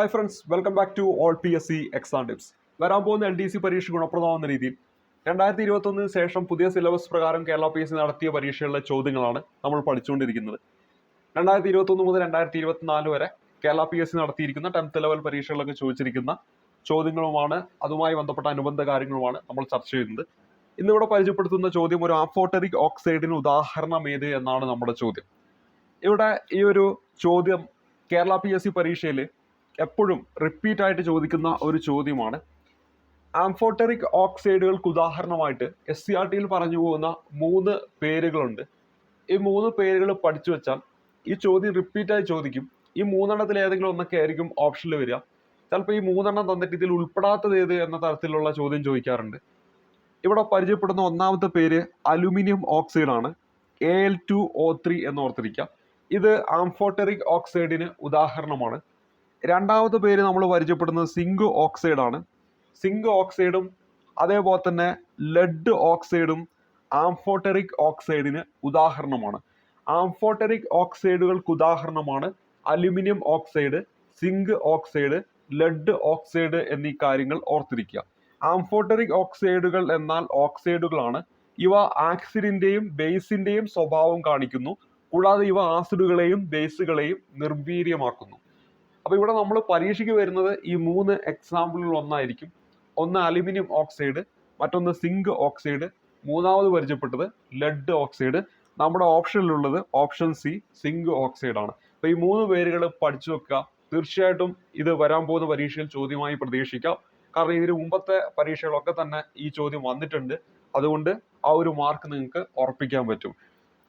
Hi friends, welcome back to all PSC exam tips. വരാൻ പോകുന്ന LDC പരീക്ഷ ഗുണപ്രദമാകുന്ന രീതിയിൽ 2021 ശേഷം പുതിയ സിലബസ് പ്രകാരം കേരള PSC നടത്തിയ പരീക്ഷകളിലെ ചോദ്യങ്ങളാണ് നമ്മൾ പഠിച്ചുകൊണ്ടിരിക്കുന്നത്. 2021 മുതൽ 2024 വരെ കേരള PSC നടത്തിയിരിക്കുന്ന 10th ലെവൽ പരീക്ഷകളിലൊക്കെ ചോദിച്ചിരിക്കുന്ന ചോദ്യങ്ങളുമാണ് അതുമായി ബന്ധപ്പെട്ട അനുബന്ധ കാര്യങ്ങളുമാണ് നമ്മൾ ചർച്ച ചെയ്യുന്നത്. ഇന്നിവിടെ പരിചയപ്പെടുത്തുന്ന ചോദ്യം ഒരു ആംഫോട്ടറിക് ഓക്സൈഡിന് ഉദാഹരണം ഏത് എന്നാണ് നമ്മുടെ ചോദ്യം. ഇവിടെ ഈ ഒരു ചോദ്യം കേരള PSC പരീക്ഷയിൽ എപ്പോഴും റിപ്പീറ്റ് ആയിട്ട് ചോദിക്കുന്ന ഒരു ചോദ്യമാണ്. ആംഫോട്ടറിക് ഓക്സൈഡുകൾക്ക് ഉദാഹരണമായിട്ട് SCRT പറഞ്ഞു പോകുന്ന 3 പേരുകളുണ്ട്. ഈ 3 പേരുകൾ പഠിച്ചു വെച്ചാൽ ഈ ചോദ്യം റിപ്പീറ്റായി ചോദിക്കും. ഈ 3 ഏതെങ്കിലും ഒന്നൊക്കെ ആയിരിക്കും ഓപ്ഷനിൽ വരിക. ചിലപ്പോൾ ഈ 3 തന്നിട്ട് ഇതിൽ ഉൾപ്പെടാത്തത് ഏത് എന്ന തരത്തിലുള്ള ചോദ്യം ചോദിക്കാറുണ്ട്. ഇവിടെ പരിചയപ്പെടുന്ന ഒന്നാമത്തെ പേര് അലുമിനിയം ഓക്സൈഡ് ആണ്, Al2O3 എന്ന് ഓർത്തിരിക്കുക. ഇത് ആംഫോട്ടറിക് ഓക്സൈഡിന് ഉദാഹരണമാണ്. രണ്ടാമത്തെ പേര് നമ്മൾ പരിചയപ്പെടുന്നത് സിങ്ക് ഓക്സൈഡ് ആണ്. സിങ്ക് ഓക്സൈഡും അതേപോലെ തന്നെ ലെഡ് ഓക്സൈഡും ആംഫോട്ടറിക് ഓക്സൈഡിന് ഉദാഹരണമാണ്. ആംഫോട്ടറിക് ഓക്സൈഡുകൾക്ക് ഉദാഹരണമാണ് aluminium oxide, zinc oxide, lead oxide എന്നീ കാര്യങ്ങൾ ഓർത്തിരിക്കുക. ആംഫോട്ടറിക് ഓക്സൈഡുകൾ എന്നാൽ ഓക്സൈഡുകളാണ്. ഇവ ആക്സിഡിന്റെയും ബേസിന്റെയും സ്വഭാവം കാണിക്കുന്നു. കൂടാതെ ഇവ ആസിഡുകളെയും ബേസുകളെയും നിർവീര്യമാക്കുന്നു. അപ്പൊ ഇവിടെ നമ്മൾ പരീക്ഷയ്ക്ക് വരുന്നത് ഈ 3 എക്സാമ്പിളുകൾ ഒന്നായിരിക്കും. ഒന്ന് അലുമിനിയം ഓക്സൈഡ്, മറ്റൊന്ന് സിങ്ക് ഓക്സൈഡ്, മൂന്നാമത് പരിചയപ്പെട്ടത് ലെഡ് ഓക്സൈഡ്. നമ്മുടെ ഓപ്ഷനിലുള്ളത് ഓപ്ഷൻ സി, സിങ്ക് ഓക്സൈഡ് ആണ്. അപ്പൊ ഈ 3 പേരുകൾ പഠിച്ചു വെക്കുക. തീർച്ചയായിട്ടും ഇത് വരാൻ പോകുന്ന പരീക്ഷയിൽ ചോദ്യമായി പ്രതീക്ഷിക്കാം. കാരണം ഇതിന് മുമ്പത്തെ പരീക്ഷകളൊക്കെ തന്നെ ഈ ചോദ്യം വന്നിട്ടുണ്ട്. അതുകൊണ്ട് ആ ഒരു മാർക്ക് നിങ്ങൾക്ക് ഉറപ്പിക്കാൻ പറ്റും.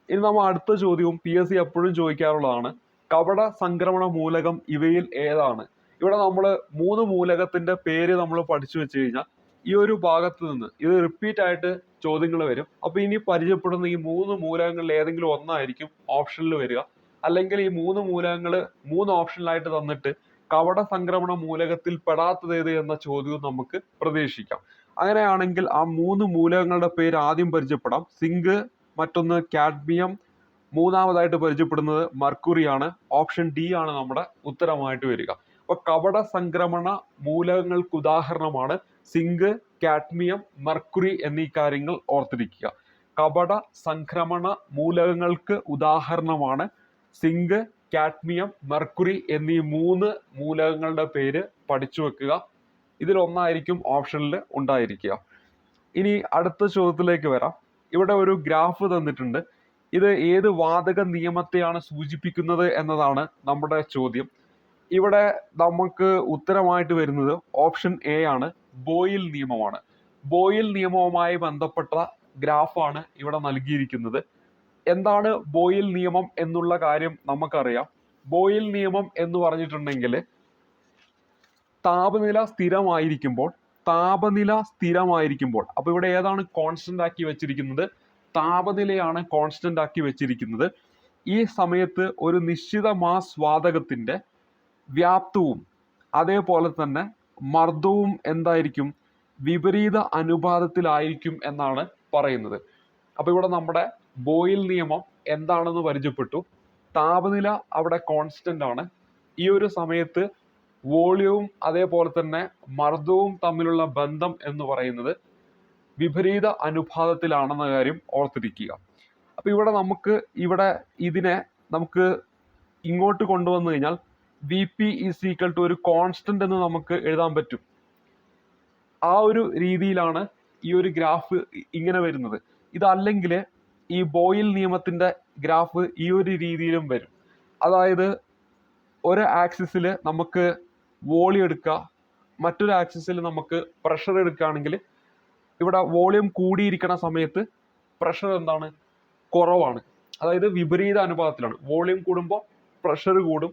ഇനി നമ്മൾ അടുത്ത ചോദ്യവും PSC എപ്പോഴും ചോദിക്കാറുള്ളതാണ്. കപട സംക്രമണ മൂലകം ഇവയിൽ ഏതാണ്? ഇവിടെ നമ്മൾ 3 മൂലകത്തിന്റെ പേര് നമ്മൾ പഠിച്ചു വെച്ച് കഴിഞ്ഞാൽ ഈ ഒരു ഭാഗത്ത് നിന്ന് ഇത് റിപ്പീറ്റ് ആയിട്ട് ചോദ്യങ്ങൾ വരും. അപ്പൊ ഇനി പരിചയപ്പെടുന്ന ഈ 3 മൂലകങ്ങളിൽ ഏതെങ്കിലും ഒന്നായിരിക്കും ഓപ്ഷനിൽ വരിക. അല്ലെങ്കിൽ ഈ 3 മൂലകങ്ങൾ 3 ഓപ്ഷനിലായിട്ട് തന്നിട്ട് കപട സംക്രമണ മൂലകത്തിൽ പെടാത്തത് ഏത് എന്ന ചോദ്യവും നമുക്ക് പ്രതീക്ഷിക്കാം. അങ്ങനെയാണെങ്കിൽ ആ 3 മൂലകങ്ങളുടെ പേര് ആദ്യം പരിചയപ്പെടാം. സിങ്ക്, മറ്റൊന്ന് കാഡ്മിയം, മൂന്നാമതായിട്ട് പരിചയപ്പെടുന്നത് മർക്കുറിയാണ്. ഓപ്ഷൻ ഡി ആണ് നമ്മുടെ ഉത്തരമായിട്ട് വരിക. അപ്പൊ കപട സംക്രമണ മൂലകങ്ങൾക്ക് ഉദാഹരണമാണ് സിങ്ക്, കാഡ്മിയം, മർക്കുറി എന്നീ കാര്യങ്ങൾ ഓർത്തിരിക്കുക. കപട സംക്രമണ മൂലകങ്ങൾക്ക് ഉദാഹരണമാണ് സിങ്ക്, കാഡ്മിയം, മർക്കുറി എന്നീ 3 മൂലകങ്ങളുടെ പേര് പഠിച്ചു വെക്കുക. ഇതിലൊന്നായിരിക്കും ഓപ്ഷനിൽ ഉണ്ടായിരിക്കുക. ഇനി അടുത്ത ചോദ്യത്തിലേക്ക് വരാം. ഇവിടെ ഒരു ഗ്രാഫ് തന്നിട്ടുണ്ട്. ഇത് ഏത് വാതക നിയമത്തെയാണ് സൂചിപ്പിക്കുന്നത് എന്നതാണ് നമ്മുടെ ചോദ്യം. ഇവിടെ നമുക്ക് ഉത്തരമായിട്ട് വരുന്നത് ഓപ്ഷൻ എ ആണ്, ബോയിൽ നിയമമാണ്. ബോയിൽ നിയമവുമായി ബന്ധപ്പെട്ട ഗ്രാഫാണ് ഇവിടെ നൽകിയിരിക്കുന്നത്. എന്താണ് ബോയിൽ നിയമം എന്നുള്ള കാര്യം നമുക്കറിയാം. ബോയിൽ നിയമം എന്ന് പറഞ്ഞിട്ടുണ്ടെങ്കിൽ താപനില സ്ഥിരമായിരിക്കുമ്പോൾ അപ്പൊ ഇവിടെ ഏതാണ് കോൺസ്റ്റന്റ് ആക്കി വെച്ചിരിക്കുന്നത്? താപനിലയാണ് കോൺസ്റ്റന്റ് ആക്കി വെച്ചിരിക്കുന്നത്. ഈ സമയത്ത് ഒരു നിശ്ചിത മാസ് വാതകത്തിന്റെ വ്യാപ്തവും അതേപോലെ തന്നെ മർദ്ദവും എന്തായിരിക്കും? വിപരീത അനുപാതത്തിലായിരിക്കും എന്നാണ് പറയുന്നത്. അപ്പൊ ഇവിടെ നമ്മുടെ ബോയിൽ നിയമം എന്താണെന്ന് പരിചയപ്പെട്ടു. താപനില അവിടെ കോൺസ്റ്റന്റ് ആണ്. ഈ ഒരു സമയത്ത് വോളിയവും അതേപോലെ തന്നെ മർദ്ദവും തമ്മിലുള്ള ബന്ധം എന്ന് പറയുന്നത് വിപരീത അനുപാതത്തിലാണെന്ന കാര്യം ഓർത്തിരിക്കുക. അപ്പൊ ഇവിടെ ഇതിനെ നമുക്ക് ഇങ്ങോട്ട് കൊണ്ടുവന്നു കഴിഞ്ഞാൽ VP = ഒരു കോൺസ്റ്റന്റ് എന്ന് നമുക്ക് എഴുതാൻ പറ്റും. ആ ഒരു രീതിയിലാണ് ഈ ഒരു ഗ്രാഫ് ഇങ്ങനെ വരുന്നത്. ഇതല്ലെങ്കിൽ ഈ ബോയിൽ നിയമത്തിന്റെ ഗ്രാഫ് ഈ ഒരു രീതിയിലും വരും. അതായത് ഒരു ആക്സിസിൽ നമുക്ക് വോളിയം എടുക്കുക, മറ്റൊരു ആക്സിസിൽ നമുക്ക് പ്രഷർ എടുക്കുകയാണെങ്കിൽ ഇവിടെ വോളിയം കൂടിയിരിക്കുന്ന സമയത്ത് പ്രഷർ എന്താണ്? കുറവാണ്. അതായത് വിപരീത അനുപാതത്തിലാണ്. വോളിയം കൂടുമ്പോൾ പ്രഷർ കൂടും,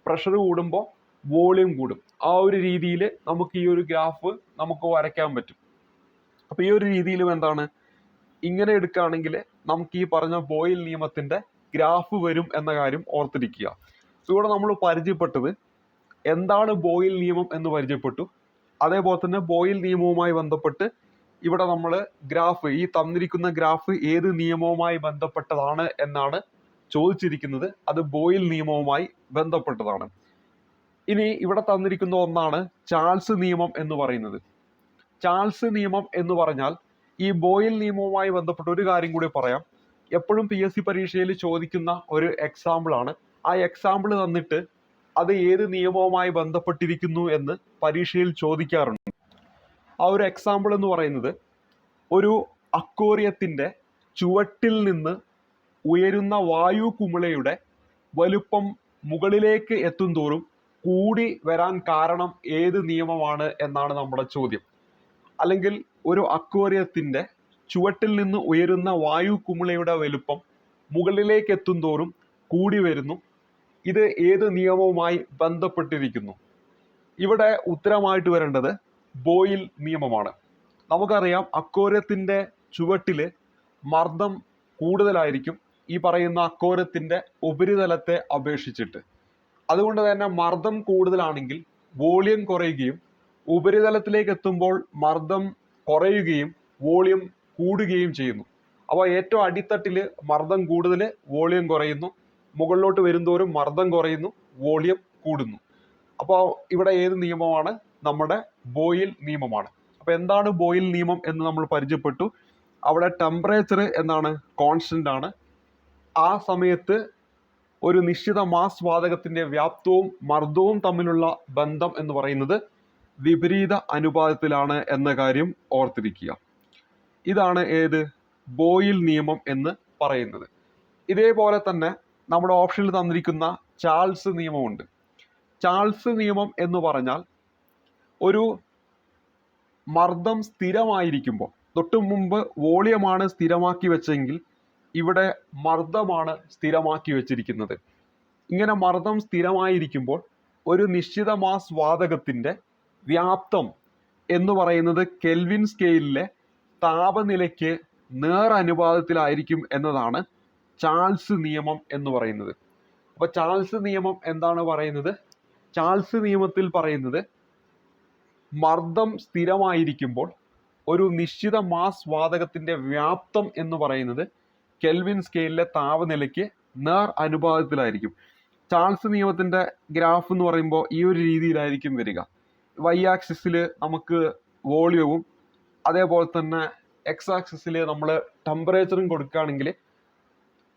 പ്രഷർ കൂടുമ്പോൾ വോളിയം കൂടും. ആ ഒരു രീതിയിൽ നമുക്ക് ഈ ഒരു ഗ്രാഫ് നമുക്ക് വരയ്ക്കാൻ പറ്റും. അപ്പൊ ഈ ഒരു രീതിയിലും എന്താണ്? ഇങ്ങനെ എടുക്കുകയാണെങ്കിൽ നമുക്ക് ഈ പറഞ്ഞ ബോയിൽ നിയമത്തിന്റെ ഗ്രാഫ് വരും എന്ന കാര്യം ഓർത്തിരിക്കുക. ഇവിടെ നമ്മൾ പരിചയപ്പെട്ടത് എന്താണ് ബോയിൽ നിയമം എന്ന് പരിചയപ്പെട്ടു. അതേപോലെ തന്നെ ബോയിൽ നിയമവുമായി ബന്ധപ്പെട്ട് ഇവിടെ നമ്മൾ ഗ്രാഫ്, ഈ തന്നിരിക്കുന്ന ഗ്രാഫ് ഏത് നിയമവുമായി ബന്ധപ്പെട്ടതാണ് എന്നാണ് ചോദിച്ചിരിക്കുന്നത്. അത് ബോയിൽ നിയമവുമായി ബന്ധപ്പെട്ടതാണ്. ഇനി ഇവിടെ തന്നിരിക്കുന്ന ഒന്നാണ് ചാൾസ് നിയമം എന്ന് പറയുന്നത്. ചാൾസ് നിയമം എന്ന് പറഞ്ഞാൽ ഈ ബോയിൽ നിയമവുമായി ബന്ധപ്പെട്ട ഒരു കാര്യം കൂടി പറയാം. എപ്പോഴും PSC പരീക്ഷയിൽ ചോദിക്കുന്ന ഒരു എക്സാമ്പിൾ ആണ്. ആ എക്സാമ്പിൾ തന്നിട്ട് അത് ഏത് നിയമവുമായി ബന്ധപ്പെട്ടിരിക്കുന്നു എന്ന് പരീക്ഷയിൽ ചോദിക്കാറുണ്ട്. ആ ഒരു എക്സാമ്പിൾ എന്ന് പറയുന്നത്, ഒരു അക്വേറിയത്തിന്റെ ചുവട്ടിൽ നിന്ന് ഉയരുന്ന വായു കുമിളയുടെ വലുപ്പം മുകളിലേക്ക് എത്തുന്തോറും കൂടി വരാൻ കാരണം ഏത് നിയമമാണ് എന്നാണ് നമ്മുടെ ചോദ്യം. അല്ലെങ്കിൽ ഒരു അക്വേറിയത്തിന്റെ ചുവട്ടിൽ നിന്ന് ഉയരുന്ന വായു കുമിളയുടെ വലുപ്പം മുകളിലേക്ക് എത്തുന്തോറും കൂടി വരുന്നു. ഇത് ഏത് നിയമവുമായി ബന്ധപ്പെട്ടിരിക്കുന്നു? ഇവിടെ ഉത്തരമായിട്ട് വരേണ്ടത് ബോയിൽ നിയമമാണ്. നമുക്കറിയാം അക്വേറിയത്തിന്റെ ചുവട്ടില് മർദ്ദം കൂടുതലായിരിക്കും ഈ പറയുന്ന അക്വേറിയത്തിന്റെ ഉപരിതലത്തെ അപേക്ഷിച്ചിട്ട്. അതുകൊണ്ട് തന്നെ മർദ്ദം കൂടുതലാണെങ്കിൽ വോളിയം കുറയുകയും ഉപരിതലത്തിലേക്ക് എത്തുമ്പോൾ മർദ്ദം കുറയുകയും വോളിയം കൂടുകയും ചെയ്യുന്നു. അപ്പോൾ ഏറ്റവും അടിത്തട്ടിൽ മർദ്ദം കൂടുതൽ, വോളിയം കുറയുന്നു. മുകളിലോട്ട് വരുന്തോറും മർദ്ദം കുറയുന്നു, വോളിയം കൂടുന്നു. അപ്പോൾ ഇവിടെ ഏത് നിയമമാണ്? നമ്മുടെ ബോയിൽ നിയമമാണ്. അപ്പോൾ എന്താണ് ബോയിൽ നിയമം എന്ന് നമ്മൾ പരിചയപ്പെട്ടു. അവിടെ ടെമ്പറേച്ചർ എന്താണ്? കോൺസ്റ്റന്റ് ആണ്. ആ സമയത്ത് ഒരു നിശ്ചിത മാസ് വാതകത്തിന്റെ വ്യാപ്തവും മർദ്ദവും തമ്മിലുള്ള ബന്ധം എന്ന് പറയുന്നത് വിപരീത അനുപാതത്തിലാണ് എന്ന കാര്യം ഓർത്തിരിക്കുക. ഇതാണ് ഏത്? ബോയിൽ നിയമം എന്ന് പറയുന്നത്. ഇതേപോലെ തന്നെ നമ്മുടെ ഓപ്ഷനിൽ തന്നിരിക്കുന്ന ചാൾസ് നിയമമുണ്ട്. ചാൾസ് നിയമം എന്ന് പറഞ്ഞാൽ ഒരു മർദ്ദം സ്ഥിരമായിരിക്കുമ്പോൾ, തൊട്ടു മുമ്പ് വോളിയമാണ് സ്ഥിരമാക്കി വെച്ചെങ്കിൽ ഇവിടെ മർദ്ദമാണ് സ്ഥിരമാക്കി വെച്ചിരിക്കുന്നത്. ഇങ്ങനെ മർദ്ദം സ്ഥിരമായിരിക്കുമ്പോൾ ഒരു നിശ്ചിത മാസ് വാതകത്തിന്റെ വ്യാപ്തം എന്ന് പറയുന്നത് കെൽവിൻ സ്കെയിലിലെ താപനിലയ്ക്ക് നേർ അനുപാതത്തിലായിരിക്കും എന്നതാണ് ചാൾസ് നിയമം എന്ന് പറയുന്നത്. അപ്പൊ ചാൾസ് നിയമം എന്താണ് പറയുന്നത്? ചാൾസ് നിയമത്തിൽ പറയുന്നത് മർദ്ദം സ്ഥിരമായിരിക്കുമ്പോൾ ഒരു നിശ്ചിത മാസ് വാതകത്തിന്റെ വ്യാപ്തം എന്ന് പറയുന്നത് കെൽവിൻ സ്കെയിലിലെ താപനിലയ്ക്ക് നേർ അനുപാതത്തിലായിരിക്കും. ചാൾസ് നിയമത്തിന്റെ ഗ്രാഫ് എന്ന് പറയുമ്പോൾ ഈ ഒരു രീതിയിലായിരിക്കും വരിക. Y ആക്സിസിൽ നമുക്ക് വോളിയവും അതേപോലെ തന്നെ X ആക്സിസിൽ നമ്മൾ ടെമ്പറേച്ചറും കൊടുക്കുകയാണെങ്കിൽ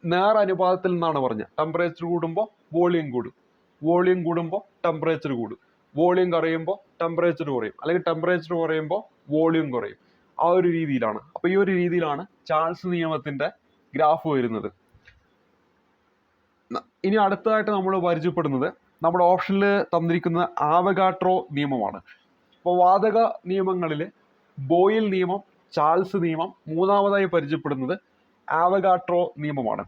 നേർ അനുപാതത്തിൽ നിന്നാണ് പറഞ്ഞത്. ടെമ്പറേച്ചർ കൂടുമ്പോൾ വോളിയം കൂടും, വോളിയം കൂടുമ്പോൾ ടെമ്പറേച്ചർ കൂടും, വോളിയം കുറയുമ്പോൾ ടെമ്പറേച്ചർ കുറയും, അല്ലെങ്കിൽ ടെമ്പറേച്ചർ കുറയുമ്പോൾ വോളിയം കുറയും. ആ ഒരു രീതിയിലാണ്. അപ്പോൾ ഈ ഒരു രീതിയിലാണ് ചാൾസ് നിയമത്തിന്റെ ഗ്രാഫ് വരുന്നത്. ഇനി അടുത്തതായിട്ട് നമ്മൾ പരിചയപ്പെടുന്നത് നമ്മുടെ ഓപ്ഷനിൽ തന്നിരിക്കുന്ന ആവഗാട്രോ നിയമമാണ്. അപ്പോൾ വാതക നിയമങ്ങളിൽ ബോയിൽ നിയമം, ചാൾസ് നിയമം, മൂന്നാമതായി പരിചയപ്പെടുന്നത് ആവഗാട്രോ നിയമമാണ്.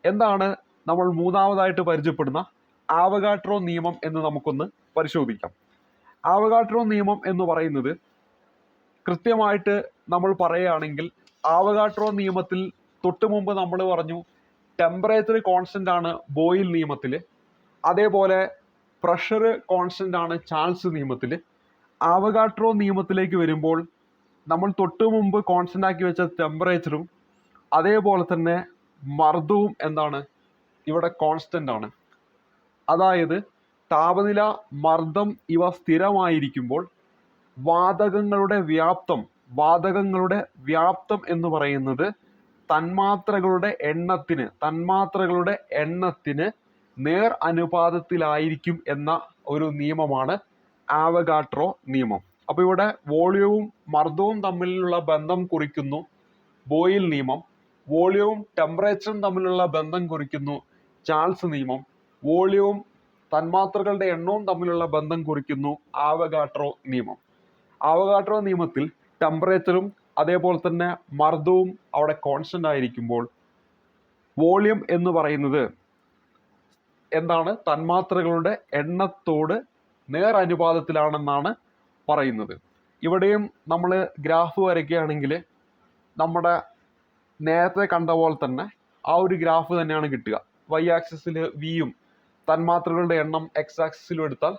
എന്താണ് നമ്മൾ മൂന്നാമതായിട്ട് പരിചയപ്പെടുന്ന ആവഗാട്രോ നിയമം എന്ന് നമുക്കൊന്ന് പരിശോധിക്കാം. ആവഗാട്രോ നിയമം എന്ന് പറയുന്നത് കൃത്യമായിട്ട് നമ്മൾ പറയുകയാണെങ്കിൽ ആവഗാട്രോ നിയമത്തിൽ തൊട്ട് മുമ്പ് നമ്മൾ പറഞ്ഞു ടെമ്പറേച്ചർ കോൺസ്റ്റന്റ് ആണ് ബോയിൽ നിയമത്തിൽ, അതേപോലെ പ്രഷർ കോൺസ്റ്റന്റ് ആണ് ചാൾസ് നിയമത്തിൽ. ആവഗാട്രോ നിയമത്തിലേക്ക് വരുമ്പോൾ നമ്മൾ തൊട്ട് മുമ്പ് കോൺസ്റ്റന്റ് ആക്കി വെച്ച ടെമ്പറേച്ചറും അതേപോലെ തന്നെ മർദ്ദവും എന്താണ്? ഇവിടെ കോൺസ്റ്റന്റ് ആണ്. അതായത് താപനില, മർദ്ദം ഇവ സ്ഥിരമായിരിക്കുമ്പോൾ വാതകങ്ങളുടെ വ്യാപ്തം എന്ന് പറയുന്നത് തന്മാത്രകളുടെ എണ്ണത്തിന് നേർ അനുപാതത്തിലായിരിക്കും എന്ന ഒരു നിയമമാണ് ആവഗാട്രോ നിയമം. അപ്പോൾ ഇവിടെ വോളിയവും മർദ്ദവും തമ്മിലുള്ള ബന്ധം കുറിക്കുന്നു ബോയിൽ നിയമം, വോളിയവും ടെമ്പറേച്ചറും തമ്മിലുള്ള ബന്ധം കുറിക്കുന്നു ചാൾസ് നിയമം, വോളിയവും തന്മാത്രകളുടെ എണ്ണവും തമ്മിലുള്ള ബന്ധം കുറിക്കുന്നു ആവഗാട്രോ നിയമം. ആവഗാട്രോ നിയമത്തിൽ ടെമ്പറേച്ചറും അതേപോലെ തന്നെ മർദ്ദവും അവിടെ കോൺസ്റ്റന്റ് ആയിരിക്കുമ്പോൾ വോളിയം എന്ന് പറയുന്നത് എന്താണ്? തന്മാത്രകളുടെ എണ്ണത്തോട് നേർ അനുപാതത്തിലാണെന്നാണ് പറയുന്നത്. ഇവിടെയും നമ്മൾ ഗ്രാഫ് വരയ്ക്കുകയാണെങ്കിൽ നമ്മുടെ നേരത്തെ കണ്ട പോലെ തന്നെ ആ ഒരു ഗ്രാഫ് തന്നെയാണ് കിട്ടുക. Y ആക്സിസിൽ വിയും തന്മാത്രകളുടെ എണ്ണം X ആക്സിസിലും എടുത്താൽ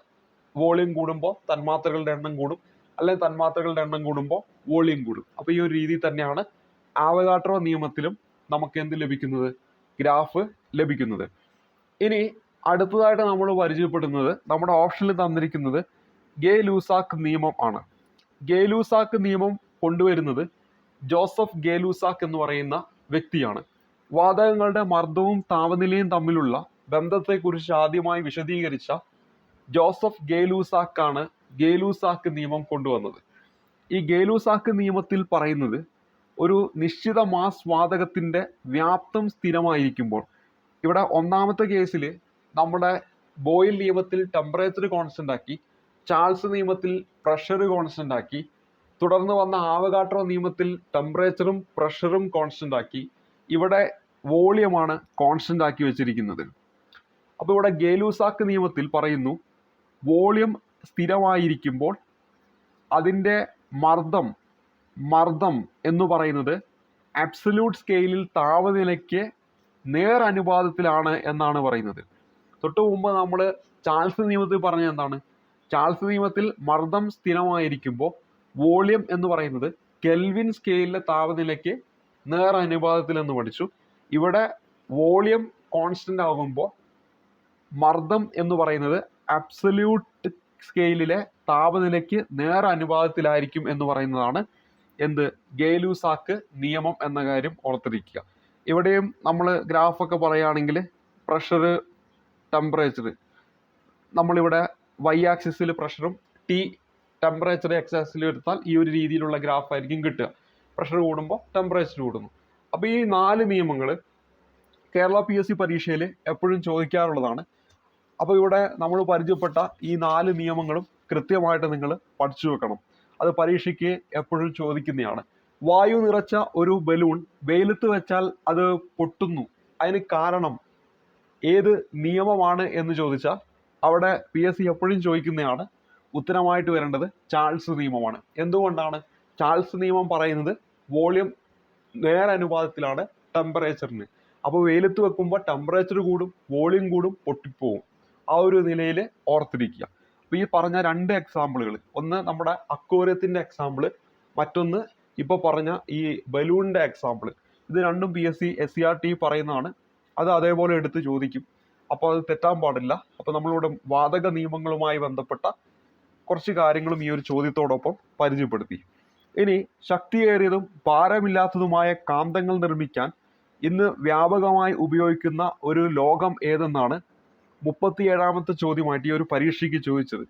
വോളിയം കൂടുമ്പോൾ തന്മാത്രകളുടെ എണ്ണം കൂടും, അല്ലെങ്കിൽ തന്മാത്രകളുടെ എണ്ണം കൂടുമ്പോൾ വോളിയം കൂടും. അപ്പോൾ ഈ ഒരു രീതി തന്നെയാണ് ആവഗാട്രോ നിയമത്തിലും നമുക്ക് എന്ത് ലഭിക്കുന്നത്? ഗ്രാഫ് ലഭിക്കുന്നത്. ഇനി അടുത്തതായിട്ട് നമ്മൾ പരിചയപ്പെടുന്നത് നമ്മുടെ ഓപ്ഷനിൽ തന്നിരിക്കുന്നത് ഗേ-ലൂസാക്ക് നിയമം ആണ്. ഗേ-ലൂസാക്ക് നിയമം കൊണ്ടുവരുന്നത് ജോസഫ് ഗേ-ലൂസാക്ക് എന്ന് പറയുന്ന വ്യക്തിയാണ്. വാതകങ്ങളുടെ മർദ്ദവും താപനിലയും തമ്മിലുള്ള ബന്ധത്തെക്കുറിച്ച് ആദ്യമായി വിശദീകരിച്ച ജോസഫ് ഗേ-ലൂസാക്കാണ് ഗേ-ലൂസാക്ക് നിയമം കൊണ്ടുവന്നത്. ഈ ഗേ-ലൂസാക്ക് നിയമത്തിൽ പറയുന്നത് ഒരു നിശ്ചിത മാസ് വാതകത്തിന്റെ വ്യാപ്തം സ്ഥിരമായിരിക്കുമ്പോൾ, ഇവിടെ ഒന്നാമത്തെ കേസിൽ നമ്മുടെ ബോയിൽ നിയമത്തിൽ ടെമ്പറേച്ചർ കോൺസ്റ്റന്റ് ആക്കി, ചാൾസ് നിയമത്തിൽ പ്രഷർ കോൺസ്റ്റന്റ് ആക്കി, തുടർന്ന് വന്ന ആവഗാഡ്രോ നിയമത്തിൽ ടെമ്പറേച്ചറും പ്രഷറും കോൺസ്റ്റന്റ് ആക്കി, ഇവിടെ വോളിയമാണ് കോൺസ്റ്റന്റ് ആക്കി വെച്ചിരിക്കുന്നത്. അപ്പോൾ ഇവിടെ ഗേ-ലൂസാക്ക് നിയമത്തിൽ പറയുന്നു വോളിയം സ്ഥിരമായിരിക്കുമ്പോൾ അതിൻ്റെ മർദ്ദം എന്ന് പറയുന്നത് അബ്സല്യൂട്ട് സ്കെയിലിൽ താപനിലയ്ക്ക് നേർ അനുപാതത്തിലാണ് എന്നാണ് പറയുന്നത്. തൊട്ടു മുമ്പ് നമ്മൾ ചാൾസ് നിയമത്തിൽ പറഞ്ഞ എന്താണ്? ചാൾസ് നിയമത്തിൽ മർദ്ദം സ്ഥിരമായിരിക്കുമ്പോൾ വോളിയം എന്ന് പറയുന്നത് കെൽവിൻ സ്കെയിലിലെ താപനിലയ്ക്ക് നേർ അനുപാതത്തിൽ എന്ന് പഠിച്ചു. ഇവിടെ വോളിയം കോൺസ്റ്റന്റ് ആകുമ്പോൾ മർദ്ദം എന്ന് പറയുന്നത് അബ്സല്യൂട്ട് സ്കെയിലിലെ താപനിലയ്ക്ക് നേർ അനുപാതത്തിലായിരിക്കും എന്ന് പറയുന്നതാണ് എന്ത്? ഗേ-ലൂസാക്ക് നിയമം എന്ന കാര്യം ഓർത്തിരിക്കുക. ഇവിടെയും നമ്മൾ ഗ്രാഫൊക്കെ പറയുകയാണെങ്കിൽ പ്രഷർ, ടെമ്പറേച്ചർ, നമ്മളിവിടെ വൈ ആക്സിസിൽ പ്രഷറും ടെമ്പറേച്ചർ എക്സ് ആക്സിസിൽ എടുത്താൽ ഈ ഒരു രീതിയിലുള്ള ഗ്രാഫ് ആയിരിക്കും കിട്ടുക. പ്രഷർ കൂടുമ്പോൾ ടെമ്പറേച്ചർ കൂടുന്നു. അപ്പോൾ ഈ 4 നിയമങ്ങൾ കേരള PSC പരീക്ഷയിൽ എപ്പോഴും ചോദിക്കാറുള്ളതാണ്. അപ്പോൾ ഇവിടെ നമ്മൾ പരിചയപ്പെട്ട ഈ 4 നിയമങ്ങളും കൃത്യമായിട്ട് നിങ്ങൾ പഠിച്ചു വെക്കണം. അത് പരീക്ഷയ്ക്ക് എപ്പോഴും ചോദിക്കുന്നതാണ്. വായു നിറച്ച ഒരു ബലൂൺ വെയിലത്ത് വെച്ചാൽ അത് പൊട്ടുന്നു. അതിന് കാരണം ഏത് നിയമമാണ് എന്ന് ചോദിച്ചാൽ അവിടെ PSC എപ്പോഴും ചോദിക്കുന്നതാണ്. ഉത്തരമായിട്ട് വരേണ്ടത് ചാൾസ് നിയമമാണ്. എന്തുകൊണ്ടാണ്? ചാൾസ് നിയമം പറയുന്നത് വോളിയം നേരനുപാതത്തിലാണ് ടെമ്പറേച്ചറിന്. അപ്പോൾ വെയിലത്ത് വെക്കുമ്പോൾ ടെമ്പറേച്ചർ കൂടും, വോളിയം കൂടും, പൊട്ടിപ്പോവും. ആ ഒരു നിലയിൽ ഓർത്തിരിക്കുക. അപ്പോൾ ഈ പറഞ്ഞ 2 എക്സാമ്പിളുകൾ, ഒന്ന് നമ്മുടെ അക്വേറിയത്തിൻ്റെ എക്സാമ്പിൾ, മറ്റൊന്ന് ഇപ്പോൾ പറഞ്ഞ ഈ ബലൂണിൻ്റെ എക്സാമ്പിൾ, ഇത് രണ്ടും PSC SCRT പറയുന്നതാണ്. അത് അതേപോലെ എടുത്ത് ചോദിക്കും. അപ്പോൾ അത് തെറ്റാൻ പാടില്ല. അപ്പോൾ നമ്മളിവിടെ വാതക നിയമങ്ങളുമായി ബന്ധപ്പെട്ട കുറച്ച് കാര്യങ്ങളും ഈ ഒരു ചോദ്യത്തോടൊപ്പം പരിചയപ്പെടുത്തി. ഇനി ശക്തിയേറിയതും ഭാരമില്ലാത്തതുമായ കാന്തങ്ങൾ നിർമ്മിക്കാൻ ഇന്ന് വ്യാപകമായി ഉപയോഗിക്കുന്ന ഒരു ലോകം ഏതെന്നാണ് 37ാമത്തെ ചോദ്യമായിട്ട് ഈ ഒരു പരീക്ഷയ്ക്ക് ചോദിച്ചത്.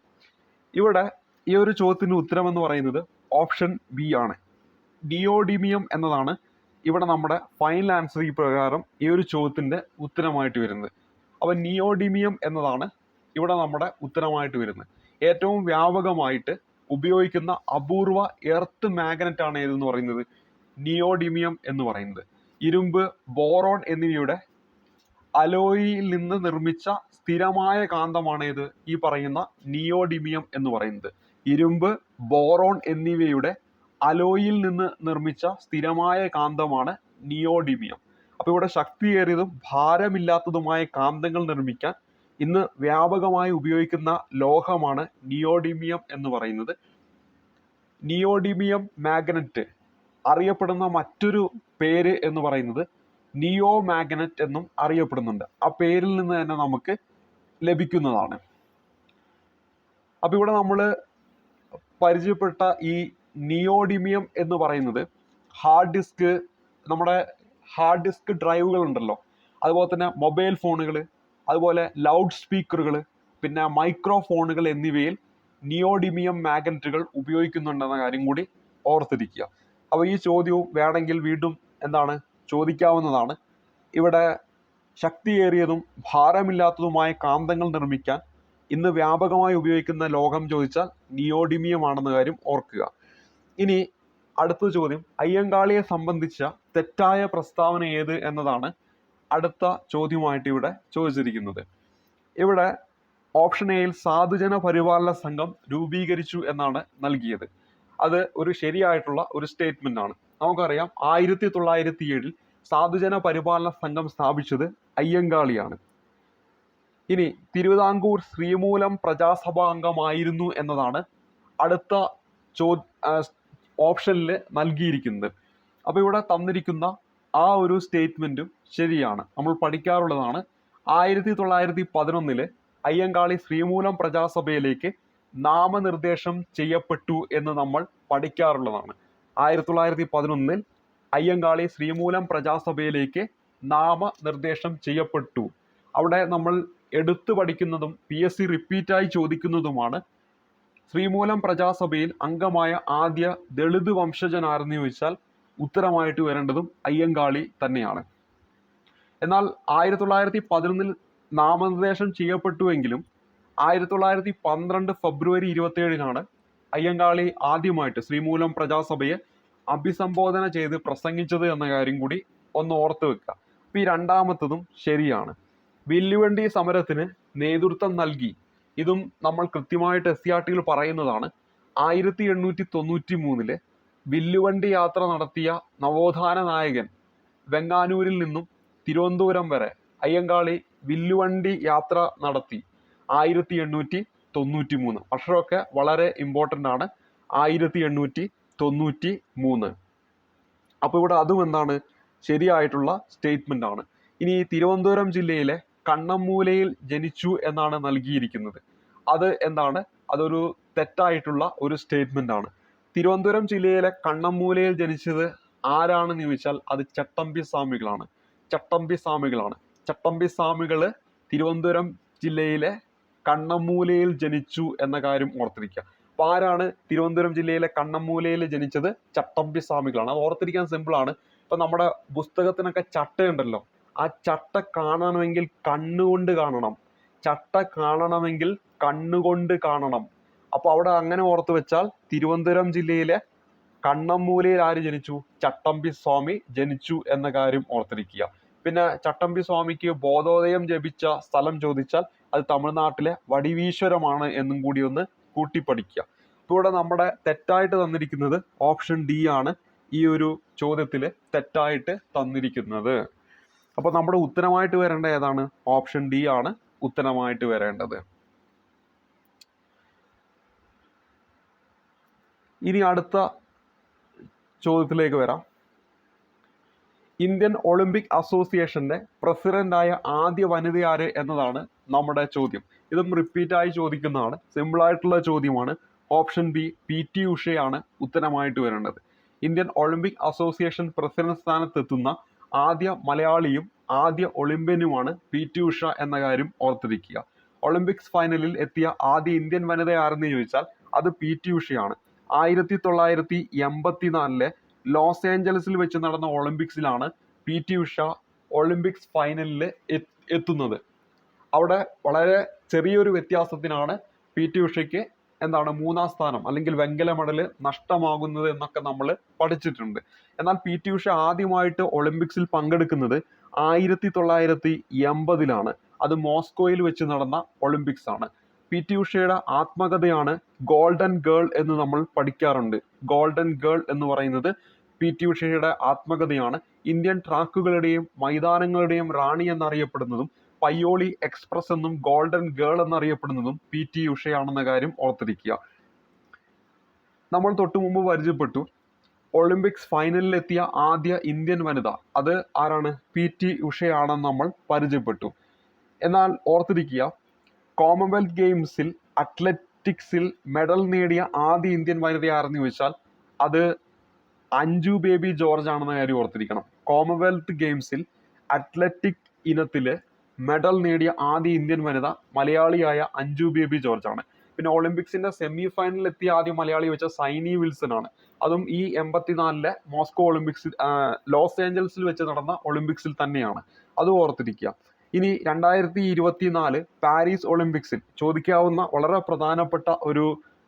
ഇവിടെ ഈ ഒരു ചോദ്യത്തിന് ഉത്തരം എന്ന് പറയുന്നത് ഓപ്ഷൻ ബി ആണ്. നിയോഡിമിയം എന്നതാണ് ഇവിടെ നമ്മുടെ ഫൈനൽ ആൻസർ ഈ പ്രകാരം ഈ ഒരു ചോദ്യത്തിൻ്റെ ഉത്തരമായിട്ട് വരുന്നത്. അപ്പോൾ നിയോഡിമിയം എന്നതാണ് ഇവിടെ നമ്മുടെ ഉത്തരമായിട്ട് വരുന്നത്. ഏറ്റവും വ്യാപകമായിട്ട് ഉപയോഗിക്കുന്ന അപൂർവ എർത്ത് മാഗ്നറ്റ് ആണ് ഏതെന്ന് പറയുന്നത്? നിയോഡിമിയം എന്ന് പറയുന്നത്. ഇരുമ്പ്, ബോറോൺ എന്നിവയുടെ അലോയിൽ നിന്ന് നിർമ്മിച്ച സ്ഥിരമായ കാന്തമാണ് ഏത്? ഈ പറയുന്ന നിയോഡിമിയം എന്ന് പറയുന്നത്. ഇരുമ്പ്, ബോറോൺ എന്നിവയുടെ അലോയിൽ നിന്ന് നിർമ്മിച്ച സ്ഥിരമായ കാന്തമാണ് നിയോഡിമിയം. അപ്പോൾ ഇവിടെ ശക്തിയേറിയതും ഭാരമില്ലാത്തതുമായ കാന്തങ്ങൾ നിർമ്മിക്കാൻ ഇന്ന് വ്യാപകമായി ഉപയോഗിക്കുന്ന ലോഹമാണ് നിയോഡിമിയം എന്ന് പറയുന്നത്. നിയോഡിമിയം മാഗ്നറ്റ് അറിയപ്പെടുന്ന മറ്റൊരു പേര് എന്ന് പറയുന്നത് നിയോ മാഗ്നറ്റ് എന്നും അറിയപ്പെടുന്നുണ്ട്. ആ പേരിൽ നിന്ന് തന്നെ നമുക്ക് ലഭിക്കുന്നതാണ്. അപ്പോൾ ഇവിടെ നമ്മൾ പരിചയപ്പെട്ട ഈ നിയോഡിമിയം എന്ന് പറയുന്നത് നമ്മുടെ ഹാർഡ് ഡിസ്ക് ഡ്രൈവുകൾ ഉണ്ടല്ലോ, അതുപോലെ തന്നെ മൊബൈൽ ഫോണുകൾ, അതുപോലെ ലൗഡ് സ്പീക്കറുകൾ, പിന്നെ മൈക്രോഫോണുകൾ എന്നിവയിൽ നിയോഡിമിയം മാഗ്നറ്റുകൾ ഉപയോഗിക്കുന്നുണ്ടെന്ന കാര്യം കൂടി ഓർത്തിരിക്കുക. അപ്പോൾ ഈ ചോദ്യവും വേണമെങ്കിൽ വീണ്ടും ചോദിക്കാവുന്നതാണ്. ഇവിടെ ശക്തിയേറിയതും ഭാരമില്ലാത്തതുമായ കാന്തങ്ങൾ നിർമ്മിക്കാൻ ഇന്ന് വ്യാപകമായി ഉപയോഗിക്കുന്ന ലോഹം ചോദിച്ചാൽ നിയോഡിമിയം ആണെന്ന കാര്യം ഓർക്കുക. ഇനി അടുത്ത ചോദ്യം, അയ്യങ്കാളിയെ സംബന്ധിച്ച തെറ്റായ പ്രസ്താവന ഏത് എന്നതാണ് അടുത്ത ചോദ്യമായിട്ട് ഇവിടെ ചോദിച്ചിരിക്കുന്നത്. ഇവിടെ ഓപ്ഷൻ എയിൽ സാധുജന പരിപാലന സംഘം രൂപീകരിച്ചു എന്നാണ് നൽകിയത്. അത് ഒരു ശരിയായിട്ടുള്ള ഒരു സ്റ്റേറ്റ്മെന്റ് ആണ്. നമുക്കറിയാം 1907 സാധുജന പരിപാലന സംഘം സ്ഥാപിച്ചത് അയ്യങ്കാളിയാണ്. ഇനി തിരുവിതാംകൂർ ശ്രീമൂലം പ്രജാസഭാ അംഗമായിരുന്നു എന്നതാണ് അടുത്ത ഓപ്ഷനിൽ നൽകിയിരിക്കുന്നത്. അപ്പോൾ ഇവിടെ തന്നിരിക്കുന്ന ആ ഒരു സ്റ്റേറ്റ്മെന്റും ശരിയാണ്, നമ്മൾ പഠിക്കാറുള്ളതാണ്. 1911 അയ്യങ്കാളി ശ്രീമൂലം പ്രജാസഭയിലേക്ക് നാമനിർദ്ദേശം ചെയ്യപ്പെട്ടു എന്ന് നമ്മൾ പഠിക്കാറുള്ളതാണ്. 1911 അയ്യങ്കാളി ശ്രീമൂലം പ്രജാസഭയിലേക്ക് നാമനിർദ്ദേശം ചെയ്യപ്പെട്ടു. അവിടെ നമ്മൾ എടുത്തു പഠിക്കുന്നതും PSC റിപ്പീറ്റായി ചോദിക്കുന്നതുമാണ് ശ്രീമൂലം പ്രജാസഭയിൽ അംഗമായ ആദ്യ ദളിത് വംശജൻ ആരെന്ന് ചോദിച്ചാൽ ഉത്തരമായിട്ട് വരേണ്ടതും അയ്യങ്കാളി തന്നെയാണ്. എന്നാൽ 1911 നാമനിർദ്ദേശം ചെയ്യപ്പെട്ടുവെങ്കിലും 1912 ഫെബ്രുവരി 27 അയ്യങ്കാളി ആദ്യമായിട്ട് ശ്രീമൂലം പ്രജാസഭയെ അഭിസംബോധന ചെയ്ത് പ്രസംഗിച്ചത് എന്ന കാര്യം കൂടി ഒന്ന് ഓർത്ത് വെക്കുക. അപ്പൊ ഈ രണ്ടാമത്തതും ശരിയാണ്. വില്ലുവണ്ടി സമരത്തിന് നേതൃത്വം നൽകി, ഇതും നമ്മൾ കൃത്യമായിട്ട് SCRT പറയുന്നതാണ്. 1893 വില്ലുവണ്ടി യാത്ര നടത്തിയ നവോത്ഥാന നായകൻ വെങ്ങാനൂരിൽ നിന്നും തിരുവനന്തപുരം വരെ അയ്യങ്കാളി വില്ലുവണ്ടി യാത്ര നടത്തി. 1893 വർഷമൊക്കെ വളരെ ഇമ്പോർട്ടൻ്റ് ആണ്. 1893. അപ്പോൾ ഇവിടെ അതും എന്താണ്, ശരിയായിട്ടുള്ള സ്റ്റേറ്റ്മെന്റ് ആണ്. ഇനി തിരുവനന്തപുരം ജില്ലയിലെ കണ്ണമ്മൂലയിൽ ജനിച്ചു എന്നാണ് നൽകിയിരിക്കുന്നത്. അത് എന്താണ്, അതൊരു തെറ്റായിട്ടുള്ള ഒരു സ്റ്റേറ്റ്മെന്റ് ആണ്. തിരുവനന്തപുരം ജില്ലയിലെ കണ്ണമ്മൂലയിൽ ജനിച്ചത് ആരാണെന്ന് ചോദിച്ചാൽ അത് ചട്ടമ്പി സ്വാമികളാണ്. ചട്ടമ്പി സ്വാമികള് തിരുവനന്തപുരം ജില്ലയിലെ കണ്ണമ്മൂലയിൽ ജനിച്ചു എന്ന കാര്യം ഓർത്തിരിക്കുക. അപ്പൊ ആരാണ് തിരുവനന്തപുരം ജില്ലയിലെ കണ്ണമ്മൂലയിൽ ജനിച്ചത്? ചട്ടമ്പി സ്വാമികളാണ്. അത് ഓർത്തിരിക്കാൻ സിമ്പിൾ ആണ്. ഇപ്പൊ നമ്മുടെ പുസ്തകത്തിനൊക്കെ ചട്ടയുണ്ടല്ലോ, ആ ചട്ട കാണണമെങ്കിൽ കണ്ണുകൊണ്ട് കാണണം. ചട്ട കാണണമെങ്കിൽ കണ്ണുകൊണ്ട് കാണണം. അപ്പൊ അവിടെ അങ്ങനെ ഓർത്ത് വെച്ചാൽ തിരുവനന്തപുരം ജില്ലയിലെ കണ്ണമ്മൂലയിൽ ആര് ജനിച്ചു? ചട്ടമ്പി സ്വാമി ജനിച്ചു എന്ന കാര്യം ഓർത്തിരിക്കുക. പിന്നെ ചട്ടമ്പി സ്വാമിക്ക് ബോധോദയം ജപിച്ച സ്ഥലം ചോദിച്ചാൽ അത് തമിഴ്നാട്ടിലെ വടിവീശ്വരമാണ് എന്നും കൂടി ഒന്ന് കൂട്ടിപ്പഠിക്കുക. അപ്പോൾ ഇവിടെ നമ്മുടെ തെറ്റായിട്ട് തന്നിരിക്കുന്നത് ഓപ്ഷൻ D ആണ്. ഈ ഒരു ചോദ്യത്തിൽ തെറ്റായിട്ട് തന്നിരിക്കുന്നത്. അപ്പൊ നമ്മുടെ ഉത്തരമായിട്ട് വരേണ്ട ഏതാണ്? ഓപ്ഷൻ D ആണ് ഉത്തരമായിട്ട് വരേണ്ടത്. ഇനി അടുത്ത ചോദ്യത്തിലേക്ക് വരാം. ഇന്ത്യൻ ഒളിമ്പിക് അസോസിയേഷന്റെ പ്രസിഡന്റായ ആദ്യ വനിത ആര് എന്നതാണ് നമ്മുടെ ചോദ്യം. ഇതും റിപ്പീറ്റായി ചോദിക്കുന്നതാണ്. സിമ്പിൾ ആയിട്ടുള്ള ചോദ്യമാണ്. ഓപ്ഷൻ B PT ഉഷയാണ് ഉത്തരമായിട്ട് വരേണ്ടത്. ഇന്ത്യൻ ഒളിമ്പിക് അസോസിയേഷൻ പ്രസിഡന്റ് സ്ഥാനത്തെത്തുന്ന ആദ്യ മലയാളിയും ആദ്യ ഒളിമ്പ്യനുമാണ് PT ഉഷ എന്ന കാര്യം ഓർത്തിരിക്കുക. ഒളിമ്പിക്സ് ഫൈനലിൽ എത്തിയ ആദ്യ ഇന്ത്യൻ വനിത ആരെന്ന് ചോദിച്ചാൽ അത് PT ഉഷയാണ്. 1984 ലോസ് ഏഞ്ചൽസിൽ വെച്ച് നടന്ന ഒളിമ്പിക്സിലാണ് PT ഉഷ ഒളിമ്പിക്സ് ഫൈനലിൽ എത്തുന്നത്. അവിടെ വളരെ ചെറിയൊരു വ്യത്യാസത്തിനാണ് PT ഉഷയ്ക്ക് എന്താണ് 3-ാം സ്ഥാനം അല്ലെങ്കിൽ വെങ്കല മെഡൽ നഷ്ടമാകുന്നത് എന്നൊക്കെ നമ്മൾ പഠിച്ചിട്ടുണ്ട്. എന്നാൽ PT ഉഷ ആദ്യമായിട്ട് ഒളിമ്പിക്സിൽ പങ്കെടുക്കുന്നത് 1980 അത് മോസ്കോയിൽ വെച്ച് നടന്ന ഒളിമ്പിക്സ് ആണ്. PT ഉഷയുടെ ആത്മകഥയാണ് ഗോൾഡൻ ഗേൾ എന്ന് നമ്മൾ പഠിക്കാറുണ്ട്. ഗോൾഡൻ ഗേൾ എന്ന് പറയുന്നത് PT ഉഷയുടെ ആത്മകഥയാണ്. ഇന്ത്യൻ ട്രാക്കുകളുടെയും മൈതാനങ്ങളുടെയും റാണി എന്നറിയപ്പെടുന്നതും പയ്യോളി എക്സ്പ്രസ് എന്നും ഗോൾഡൻ ഗേൾ എന്നറിയപ്പെടുന്നതും PT ഉഷയാണെന്ന കാര്യം ഓർത്തിരിക്കുക. നമ്മൾ തൊട്ടു മുമ്പ് പരിചയപ്പെട്ടു ഒളിമ്പിക്സ് ഫൈനലിൽ എത്തിയ ആദ്യ ഇന്ത്യൻ വനിത അത് ആരാണ്? PT ഉഷയാണെന്ന് നമ്മൾ പരിചയപ്പെട്ടു. എന്നാൽ ഓർത്തിരിക്കുക, കോമൺവെൽത്ത് ഗെയിംസിൽ അത്ലറ്റിക്സിൽ മെഡൽ നേടിയ ആദ്യ ഇന്ത്യൻ വനിത ആരെന്ന് ചോദിച്ചാൽ അത് അഞ്ജു ബേബി ജോർജ് ആണെന്ന കാര്യം ഓർത്തിരിക്കണം. കോമൺവെൽത്ത് ഗെയിംസിൽ അത്ലറ്റിക് ഇനത്തില് മെഡൽ നേടിയ ആദ്യ ഇന്ത്യൻ വനിത മലയാളിയായ അഞ്ജു ബേബി ജോർജ് ആണ്. പിന്നെ ഒളിമ്പിക്സിന്റെ സെമി ഫൈനലിൽ എത്തിയ ആദ്യ മലയാളി വെച്ച സൈനി വിൽസൺ ആണ്. അതും ഈ 84 മോസ്കോ ഒളിമ്പിക്സിൽ ലോസ് ഏഞ്ചൽസിൽ വെച്ച് നടന്ന ഒളിമ്പിക്സിൽ തന്നെയാണ്. അത് ഓർത്തിരിക്കുക. ഇനി 2024 പാരീസ് ഒളിമ്പിക്സിൽ ചോദിക്കാവുന്ന വളരെ പ്രധാനപ്പെട്ട ഒരു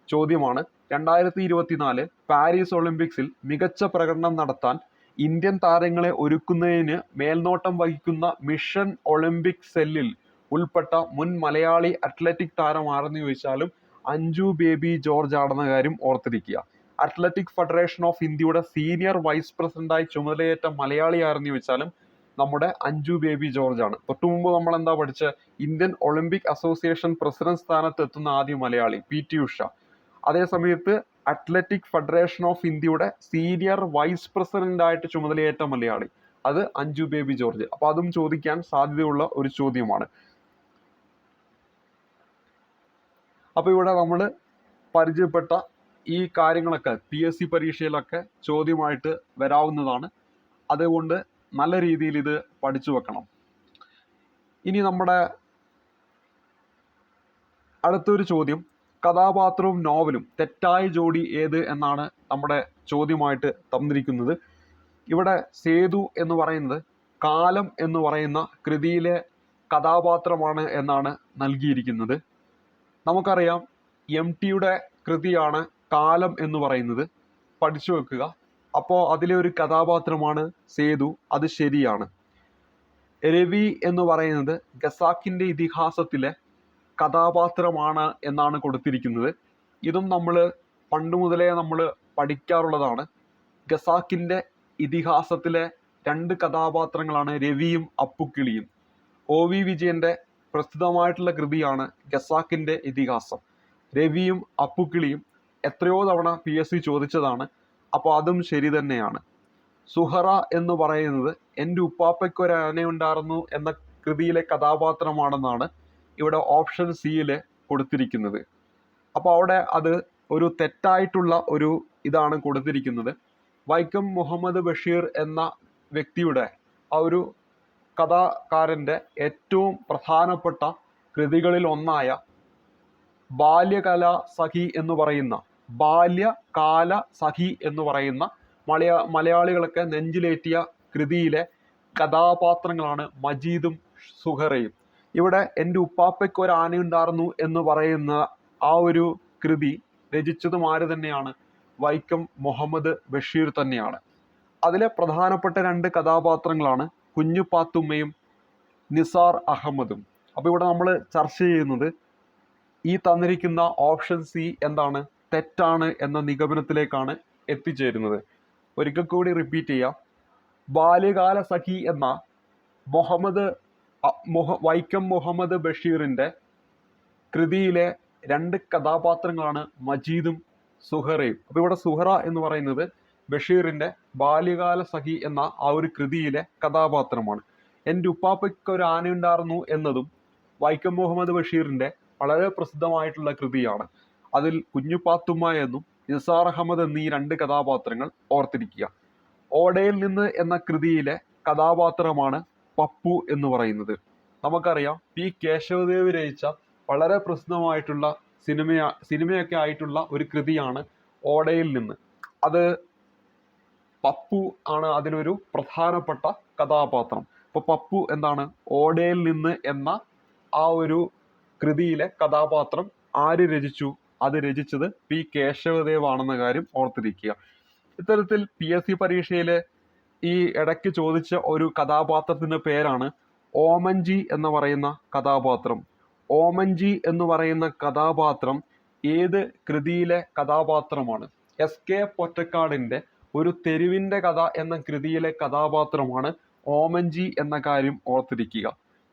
ചോദ്യമാണ്. 2024 പാരീസ് ഒളിമ്പിക്സിൽ മികച്ച പ്രകടനം നടത്താൻ ഇന്ത്യൻ താരങ്ങളെ ഒരുക്കുന്നതിന് മേൽനോട്ടം വഹിക്കുന്ന മിഷൻ ഒളിമ്പിക് സെല്ലിൽ ഉൾപ്പെട്ട മുൻ മലയാളി അത്ലറ്റിക് താരം ആരെന്ന് ചോദിച്ചാലും അഞ്ജു ബേബി ജോർജ് ആണെന്ന കാര്യം ഓർത്തിരിക്കുക. അത്ലറ്റിക് ഫെഡറേഷൻ ഓഫ് ഇന്ത്യയുടെ സീനിയർ വൈസ് പ്രസിഡന്റായി ചുമതലയേറ്റ മലയാളി ആരെന്ന് ചോദിച്ചാലും നമ്മുടെ അഞ്ജു ബേബി ജോർജ് ആണ്. തൊട്ടു മുമ്പ് നമ്മൾ എന്താ പഠിച്ച ഇന്ത്യൻ ഒളിമ്പിക് അസോസിയേഷൻ പ്രസിഡന്റ് സ്ഥാനത്ത് എത്തുന്ന ആദ്യ മലയാളി PT ഉഷ. അതേസമയത്ത് അത്ലറ്റിക് ഫെഡറേഷൻ ഓഫ് ഇന്ത്യയുടെ സീനിയർ വൈസ് പ്രസിഡന്റ് ആയിട്ട് ചുമതലയേറ്റ മലയാളി അത് അഞ്ജു ബേബി ജോർജ്. അപ്പോൾ അതും ചോദിക്കാൻ സാധ്യതയുള്ള ഒരു ചോദ്യമാണ്. അപ്പോൾ ഇവിടെ നമ്മൾ പരിചയപ്പെട്ട ഈ കാര്യങ്ങളൊക്കെ PSC പരീക്ഷയിലൊക്കെ ചോദ്യമായിട്ട് വരാവുന്നതാണ്. അതുകൊണ്ട് നല്ല രീതിയിൽ ഇത് പഠിച്ചു വെക്കണം. ഇനി നമ്മുടെ അടുത്തൊരു ചോദ്യം, കഥാപാത്രവും നോവലും തെറ്റായ ജോഡി ഏത് എന്നാണ് നമ്മുടെ ചോദ്യമായിട്ട് തന്നിരിക്കുന്നത്. ഇവിടെ സേതു എന്ന് പറയുന്നത് കാലം എന്ന് പറയുന്ന കൃതിയിലെ കഥാപാത്രമാണ് എന്നാണ് നൽകിയിരിക്കുന്നത്. നമുക്കറിയാം MTയുടെ കൃതിയാണ് കാലം എന്ന് പറയുന്നത്, പഠിച്ചു വെക്കുക. അപ്പോൾ അതിലെ ഒരു കഥാപാത്രമാണ് സേതു, അത് ശരിയാണ്. രവി എന്ന് പറയുന്നത് ഖസാക്കിൻ്റെ ഇതിഹാസത്തിലെ കഥാപാത്രമാണ് എന്നാണ് കൊടുത്തിരിക്കുന്നത്. ഇതും നമ്മൾ പണ്ട് മുതലേ നമ്മൾ പഠിക്കാറുള്ളതാണ്. ഖസാക്കിൻ്റെ ഇതിഹാസത്തിലെ 2 കഥാപാത്രങ്ങളാണ് രവിയും അപ്പുക്കിളിയും. OV വിജയൻ്റെ പ്രസിദ്ധമായിട്ടുള്ള കൃതിയാണ് ഖസാക്കിൻ്റെ ഇതിഹാസം. രവിയും അപ്പുക്കിളിയും എത്രയോ തവണ PSC ചോദിച്ചതാണ്. അപ്പോൾ അതും ശരി തന്നെയാണ്. സുഹറ എന്ന് പറയുന്നത് എൻ്റെ ഉപ്പാപ്പയ്ക്കൊരു ആനയുണ്ടായിരുന്നു എന്ന കൃതിയിലെ കഥാപാത്രമാണെന്നാണ് ഇവിടെ ഓപ്ഷൻ സിയിൽ കൊടുത്തിരിക്കുന്നത്. അപ്പോൾ അവിടെ അത് ഒരു തെറ്റായിട്ടുള്ള ഒരു ഇതാണ് കൊടുത്തിരിക്കുന്നത്. വൈക്കം മുഹമ്മദ് ബഷീർ എന്ന വ്യക്തിയുടെ ആ ഒരു കഥാകാരൻ്റെ ഏറ്റവും പ്രധാനപ്പെട്ട കൃതികളിൽ ഒന്നായ ബാല്യകാല സഖി എന്ന് പറയുന്ന മലയാളികളൊക്കെ നെഞ്ചിലേറ്റിയ കൃതിയിലെ കഥാപാത്രങ്ങളാണ് മജീദും സുഹറയും. ഇവിടെ എൻ്റെ ഉപ്പാപ്പയ്ക്ക് ഒരു ആനയുണ്ടായിരുന്നു എന്ന് പറയുന്ന ആ ഒരു കൃതി രചിച്ചതും ആര് തന്നെയാണ്? വൈക്കം മുഹമ്മദ് ബഷീർ തന്നെയാണ്. അതിലെ പ്രധാനപ്പെട്ട 2 കഥാപാത്രങ്ങളാണ് കുഞ്ഞുപാത്തുമ്മയും നിസാർ അഹമ്മദും. അപ്പോൾ ഇവിടെ നമ്മൾ ചർച്ച ചെയ്യുന്നത് ഈ തന്നിരിക്കുന്ന ഓപ്ഷൻ സി എന്താണ്, തെറ്റാണ് എന്ന നിഗമനത്തിലേക്കാണ് എത്തിച്ചേരുന്നത്. ഒരിക്കൽ കൂടി റിപ്പീറ്റ് ചെയ്യാം. ബാല്യകാല സഖി എന്ന വൈക്കം മുഹമ്മദ് ബഷീറിൻ്റെ കൃതിയിലെ 2 കഥാപാത്രങ്ങളാണ് മജീദും സുഹറയും. അപ്പോൾ ഇവിടെ സുഹറ എന്ന് പറയുന്നത് ബഷീറിൻ്റെ ബാല്യകാല സഖി എന്ന ആ ഒരു കൃതിയിലെ കഥാപാത്രമാണ്. എൻ്റെ ഉപ്പാപ്പയ്ക്ക് ഒരു ആനയുണ്ടായിരുന്നു എന്നതും വൈക്കം മുഹമ്മദ് ബഷീറിൻ്റെ വളരെ പ്രസിദ്ധമായിട്ടുള്ള കൃതിയാണ്. അതിൽ കുഞ്ഞുപാത്തുമ്മ എന്നും നിസാർ അഹമ്മദ് എന്നീ 2 കഥാപാത്രങ്ങൾ ഓർത്തിരിക്കുക. ഓടയിൽ നിന്ന് എന്ന കൃതിയിലെ കഥാപാത്രമാണ് പപ്പു എന്ന് പറയുന്നത്. നമുക്കറിയാം P കേശവദേവ് രചിച്ച വളരെ പ്രസിദ്ധമായിട്ടുള്ള സിനിമയൊക്കെ ആയിട്ടുള്ള ഒരു കൃതിയാണ് ഓടയിൽ നിന്ന്. അത് പപ്പു ആണ് അതിലൊരു പ്രധാനപ്പെട്ട കഥാപാത്രം. അപ്പോൾ പപ്പു എന്താണ്, ഓടയിൽ നിന്ന് എന്ന ആ ഒരു കൃതിയിലെ കഥാപാത്രം ആര് രചിച്ചു? അത് രചിച്ചത് P കേശവദേവ് ആണെന്ന കാര്യം ഓർത്തിരിക്കുക. ഇത്തരത്തിൽ PSC പരീക്ഷയിൽ ഈ ഇടയ്ക്ക് ചോദിച്ച ഒരു കഥാപാത്രത്തിൻ്റെ പേരാണ് ഓമൻജി എന്ന് പറയുന്ന കഥാപാത്രം. ഓമൻജി എന്ന് പറയുന്ന കഥാപാത്രം ഏത് കൃതിയിലെ കഥാപാത്രമാണ്? SK പൊറ്റക്കാടിൻ്റെ ഒരു തെരുവിൻ്റെ കഥ എന്ന കൃതിയിലെ കഥാപാത്രമാണ് ഓമൻജി എന്ന കാര്യം ഓർത്തിരിക്കുക.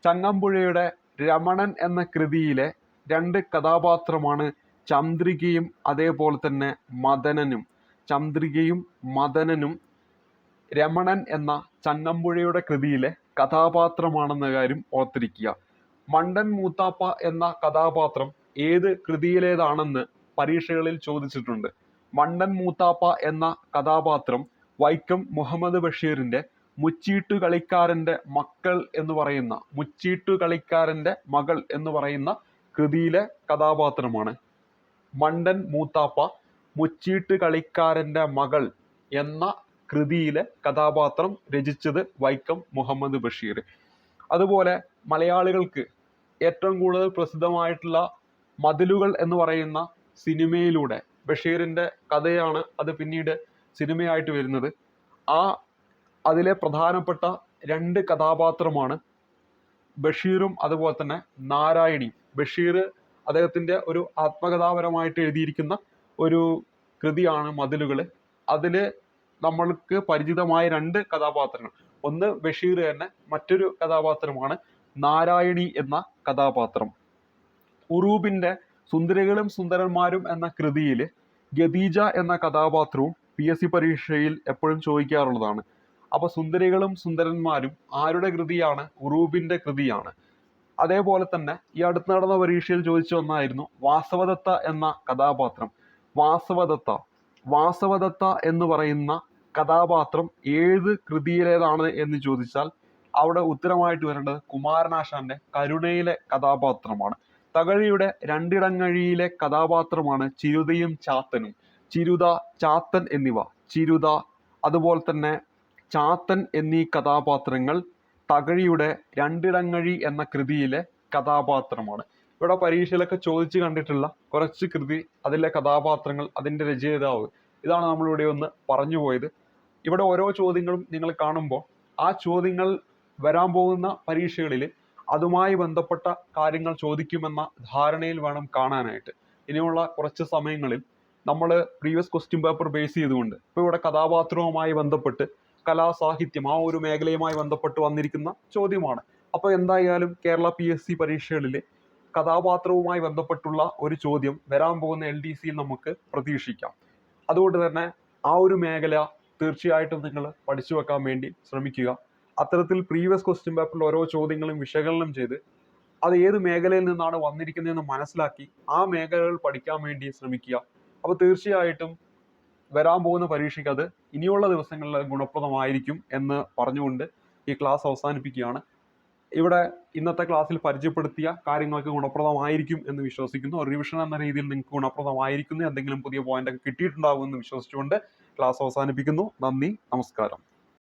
ചങ്ങമ്പുഴയുടെ രമണൻ എന്ന കൃതിയിലെ 2 കഥാപാത്രമാണ് ചന്ദ്രികയും അതേപോലെ തന്നെ മദനനും. ചന്ദ്രികയും മദനനും രമണൻ എന്ന ചങ്ങമ്പുഴയുടെ കൃതിയിലെ കഥാപാത്രമാണെന്ന കാര്യം ഓർത്തിരിക്കുക. മണ്ടൻ മൂത്താപ്പ എന്ന കഥാപാത്രം ഏത് കൃതിയിലേതാണെന്ന് പരീക്ഷകളിൽ ചോദിച്ചിട്ടുണ്ട്. മണ്ടൻ മൂത്താപ്പ എന്ന കഥാപാത്രം വൈക്കം മുഹമ്മദ് ബഷീറിൻ്റെ മുച്ചീട്ടുകളിക്കാരൻ്റെ മക്കൾ എന്ന് പറയുന്ന മുച്ചീട്ടുകളിക്കാരൻ്റെ മകൾ എന്ന് പറയുന്ന കൃതിയിലെ കഥാപാത്രമാണ്. മണ്ടൻ മൂത്താപ്പ മുച്ചീട്ടുകളിക്കാരൻ്റെ മകൾ എന്ന കൃതിയിലെ കഥാപാത്രം രചിച്ചത് വൈക്കം മുഹമ്മദ് ബഷീർ. അതുപോലെ മലയാളികൾക്ക് ഏറ്റവും കൂടുതൽ പ്രസിദ്ധമായിട്ടുള്ള മതിലുകൾ എന്ന് പറയുന്ന സിനിമയിലൂടെ ബഷീറിൻ്റെ കഥയാണ് അത് പിന്നീട് സിനിമയായിട്ട് വരുന്നത്. അതിലെ പ്രധാനപ്പെട്ട 2 കഥാപാത്രമാണ് ബഷീറും അതുപോലെ തന്നെ നാരായണിയും. ബഷീർ അദ്ദേഹത്തിൻ്റെ ഒരു ആത്മകഥാപരമായിട്ട് എഴുതിയിരിക്കുന്ന ഒരു കൃതിയാണ് മതിലുകൾ. അതിൽ നമ്മൾക്ക് പരിചിതമായ 2 കഥാപാത്രങ്ങൾ, ഒന്ന് ബഷീർ തന്നെ, മറ്റൊരു കഥാപാത്രമാണ് നാരായണി എന്ന കഥാപാത്രം. ഉറൂബിൻ്റെ സുന്ദരികളും സുന്ദരന്മാരും എന്ന കൃതിയിൽ ഖദീജ എന്ന കഥാപാത്രവും PSC പരീക്ഷയിൽ എപ്പോഴും ചോദിക്കാറുള്ളതാണ്. അപ്പോൾ സുന്ദരികളും സുന്ദരന്മാരും ആരുടെ കൃതിയാണ്? ഉറൂബിന്റെ കൃതിയാണ്. അതേപോലെ തന്നെ ഈ അടുത്ത് നടന്ന പരീക്ഷയിൽ ചോദിച്ച ഒന്നായിരുന്നു വാസവദത്ത എന്ന കഥാപാത്രം. വാസവദത്ത എന്ന് പറയുന്ന കഥാപാത്രം ഏത് കൃതിയിലേതാണ് എന്ന് ചോദിച്ചാൽ അവിടെ ഉത്തരമായിട്ട് വരേണ്ടത് കുമാരനാശാന്റെ കരുണയിലെ കഥാപാത്രമാണ്. തകഴിയുടെ രണ്ടിടങ്ങഴിയിലെ കഥാപാത്രമാണ് ചിരുതയും ചാത്തനും. ചിരുത, ചാത്തൻ എന്നിവ, ചിരുത അതുപോലെ തന്നെ ചാത്തൻ എന്നീ കഥാപാത്രങ്ങൾ തകഴിയുടെ രണ്ടിടങ്ങഴി എന്ന കൃതിയിലെ കഥാപാത്രമാണ്. ഇവിടെ പരീക്ഷയിലൊക്കെ ചോദിച്ചു കണ്ടിട്ടുള്ള കുറച്ച് കൃതി, അതിലെ കഥാപാത്രങ്ങൾ, അതിൻ്റെ രചയിതാവ്, ഇതാണ് നമ്മളിവിടെ ഒന്ന് പറഞ്ഞു പോയത്. ഇവിടെ ഓരോ ചോദ്യങ്ങളും നിങ്ങൾ കാണുമ്പോൾ ആ ചോദ്യങ്ങൾ വരാൻ പോകുന്ന പരീക്ഷകളിൽ അതുമായി ബന്ധപ്പെട്ട കാര്യങ്ങൾ ചോദിക്കുമെന്ന ധാരണയിൽ വേണം കാണാനായിട്ട്. ഇനിയുള്ള കുറച്ച് സമയങ്ങളിൽ നമ്മൾ പ്രീവിയസ് ക്വസ്റ്റ്യൻ പേപ്പർ ബേസ് ചെയ്തുകൊണ്ട് ഇപ്പോൾ ഇവിടെ കഥാപാത്രവുമായി ബന്ധപ്പെട്ട് കലാസാഹിത്യം ആ ഒരു മേഖലയുമായി ബന്ധപ്പെട്ട് വന്നിരിക്കുന്ന ചോദ്യമാണ്. അപ്പോൾ എന്തായാലും കേരള PSC പരീക്ഷകളിൽ കഥാപാത്രവുമായി ബന്ധപ്പെട്ടുള്ള ഒരു ചോദ്യം വരാൻ പോകുന്ന LDCയിൽ നമുക്ക് പ്രതീക്ഷിക്കാം. അതുകൊണ്ട് തന്നെ ആ ഒരു മേഖല തീർച്ചയായിട്ടും നിങ്ങൾ പഠിച്ചു വെക്കാൻ വേണ്ടി ശ്രമിക്കുക. അത്തരത്തിൽ പ്രീവിയസ് ക്വസ്റ്റ്യൻ പേപ്പറിൽ ഓരോ ചോദ്യങ്ങളും വിശകലനം ചെയ്ത് അത് ഏത് മേഖലയിൽ നിന്നാണ് വന്നിരിക്കുന്നതെന്ന് മനസ്സിലാക്കി ആ മേഖലകൾ പഠിക്കാൻ വേണ്ടി ശ്രമിക്കുക. അപ്പോൾ തീർച്ചയായിട്ടും വരാൻ പോകുന്ന പരീക്ഷയ്ക്ക് അത് ഇനിയുള്ള ദിവസങ്ങളിൽ ഗുണപ്രദമായിരിക്കും എന്ന് പറഞ്ഞുകൊണ്ട് ഈ ക്ലാസ് അവസാനിപ്പിക്കുകയാണ്. ഇവിടെ ഇന്നത്തെ ക്ലാസ്സിൽ പരിചയപ്പെടുത്തിയ കാര്യങ്ങൾക്ക് ഗുണപ്രദമായിരിക്കും എന്ന് വിശ്വസിക്കുന്നു. ഒരു റിവിഷൻ എന്ന രീതിയിൽ നിങ്ങൾക്ക് ഗുണപ്രദമായിരിക്കുന്നു, എന്തെങ്കിലും പുതിയ പോയിന്റ് ഒക്കെ കിട്ടിയിട്ടുണ്ടാകുമെന്ന് വിശ്വസിച്ചുകൊണ്ട് ക്ലാസ് അവസാനിപ്പിക്കുന്നു. നന്ദി, നമസ്കാരം.